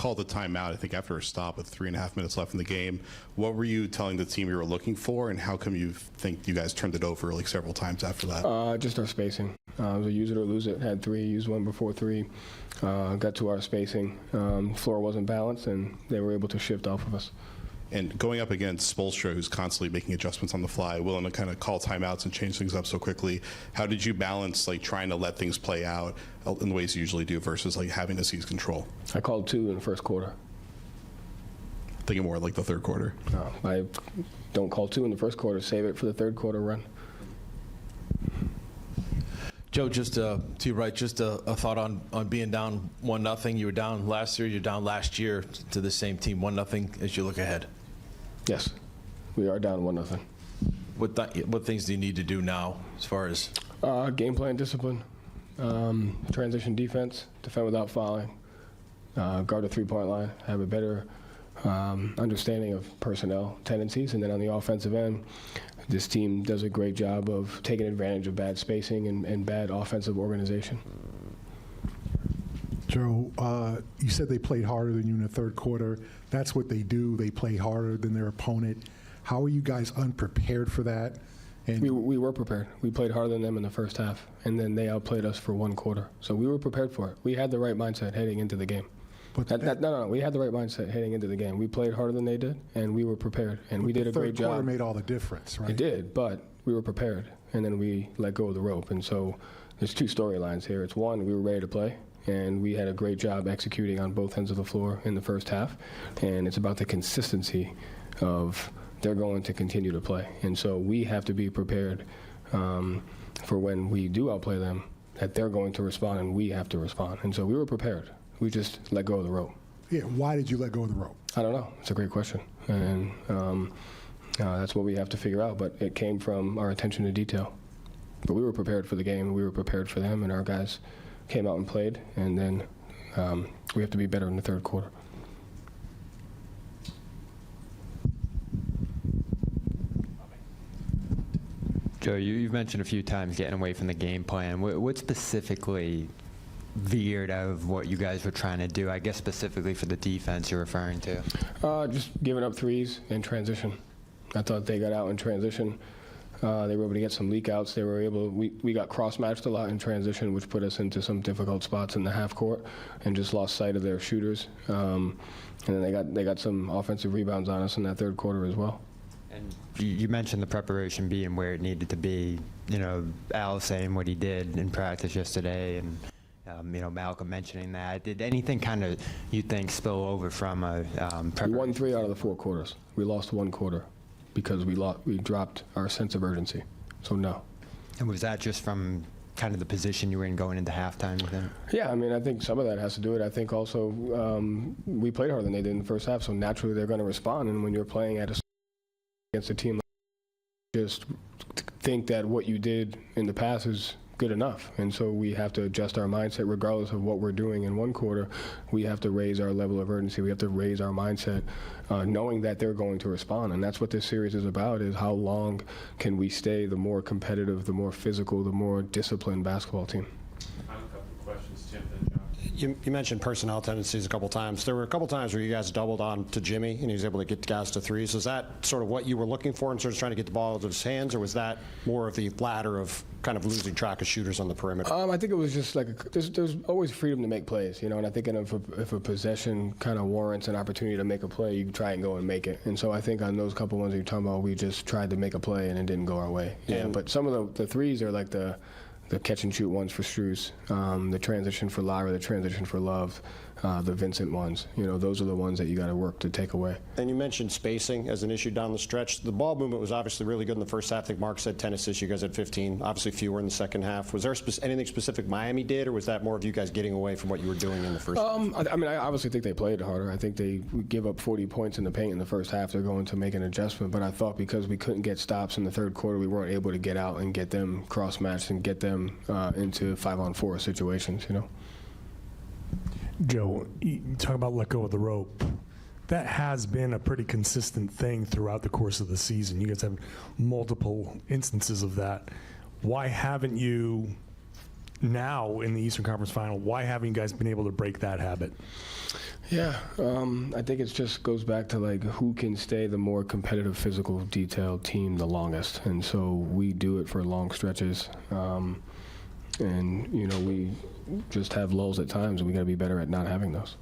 called a timeout, I think, after a stop with 3.5 minutes left in the game. What were you telling the team you were looking for, and how come you think you guys turned it over like several times after that? Just our spacing. It was a use it or lose it. Had 3, used 1 before 3. Got to our spacing. Floor wasn't balanced, and they were able to shift off of us. And going up against Spoelstra, who's constantly making adjustments on the fly, willing to kind of call timeouts and change things up so quickly, how did you balance like trying to let things play out in the ways you usually do versus like having to seize control? I called 2 in the first quarter. Thinking more like the third quarter. No, I don't call 2 in the first quarter. Save it for the third quarter run. Joe, just to your right, just a thought on being down 1-0. You were down last year. You're down last year to the same team, 1-0. As you look ahead. Yes, we are down 1-0. What things do you need to do now, as far as game plan discipline, transition defense, defend without fouling, guard the 3-point line, have a better understanding of personnel tendencies, and then on the offensive end, this team does a great job of taking advantage of bad spacing and bad offensive organization. Joe, you said they played harder than you in the third quarter. That's what they do. They play harder than their opponent. How are you guys unprepared for that? And we were prepared. We played harder than them in the first half, and then they outplayed us for 1 quarter. So we were prepared for it. We had the right mindset heading into the game. But No. We had the right mindset heading into the game. We played harder than they did, and we were prepared, and we did a great job. The third quarter made all the difference, right? It did, but we were prepared, and then we let go of the rope. And so there's 2 storylines here. It's one, we were ready to play, and we had a great job executing on both ends of the floor in the first half. And it's about the consistency of they're going to continue to play. And so we have to be prepared for when we do outplay them, that they're going to respond and we have to respond. And so we were prepared. We just let go of the rope. Yeah, why did you let go of the rope? I don't know. It's a great question. And that's what we have to figure out. But it came from our attention to detail. But we were prepared for the game. We were prepared for them, and our guys came out and played. And then we have to be better in the third quarter. Joe, you've mentioned a few times getting away from the game plan. What specifically veered out of what you guys were trying to do? I guess specifically for the defense you're referring to. Just giving up threes in transition. I thought they got out in transition. They were able to get some leak outs. They were able. We got cross-matched a lot in transition, which put us into some difficult spots in the half court, and just lost sight of their shooters. And then they got some offensive rebounds on us in that third quarter as well. And you mentioned the preparation being where it needed to be. You know, Al saying what he did in practice yesterday, and you know, Malcolm mentioning that. Did anything kind of, you think, spill over from a preparation? We won 3 out of the 4 quarters. We lost 1 quarter because we dropped our sense of urgency. So no. And was that just from kind of the position you were in going into halftime with him? Yeah, I mean, I think some of that has to do with it. I think also we played harder than they did in the first half, so naturally they're going to respond. And when you're playing against a team, just think that what you did in the past is good enough. And so we have to adjust our mindset regardless of what we're doing in 1 quarter. We have to raise our level of urgency. We have to raise our mindset knowing that they're going to respond. And that's what this series is about, is how long can we stay the more competitive, the more physical, the more disciplined basketball team. I have a couple of questions, Tim, then John. You mentioned personnel tendencies a couple times. There were a couple times where you guys doubled on to Jimmy, and he was able to get guys to threes. Is that sort of what you were looking for in terms of trying to get the ball out of his hands, or was that more of the latter of kind of losing track of shooters on the perimeter? I think it was just like there's always freedom to make plays, you know. And I think if a possession kind of warrants an opportunity to make a play, you try and go and make it. And so I think on those couple ones you're talking about, we just tried to make a play and it didn't go our way. Yeah, but some of the threes are like the catch and shoot ones for Strus, the transition for Lyra, the transition for Love, the Vincent ones. You know, those are the ones that you got to work to take away. And you mentioned spacing as an issue down the stretch. The ball movement was obviously really good in the first half. I think Mark said 10 assists. You guys had 15. Obviously fewer in the second half. Was there anything specific Miami did, or was that more of you guys getting away from what you were doing in the first half? I mean, I obviously think they played harder. I think they give up 40 points in the paint in the first half. They're going to make an adjustment. But I thought because we couldn't get stops in the third quarter, we weren't able to get out and get them cross-matched and get them into 5-on-4 situations, you know. Joe, you talk about let go of the rope. That has been a pretty consistent thing throughout the course of the season. You guys have multiple instances of that. Why haven't you, now in the Eastern Conference Final, why haven't you guys been able to break that habit? Yeah, I think it just goes back to like who can stay the more competitive, physical, detailed team the longest, and so we do it for long stretches, and we just have lulls at times, and we got to be better at not having those.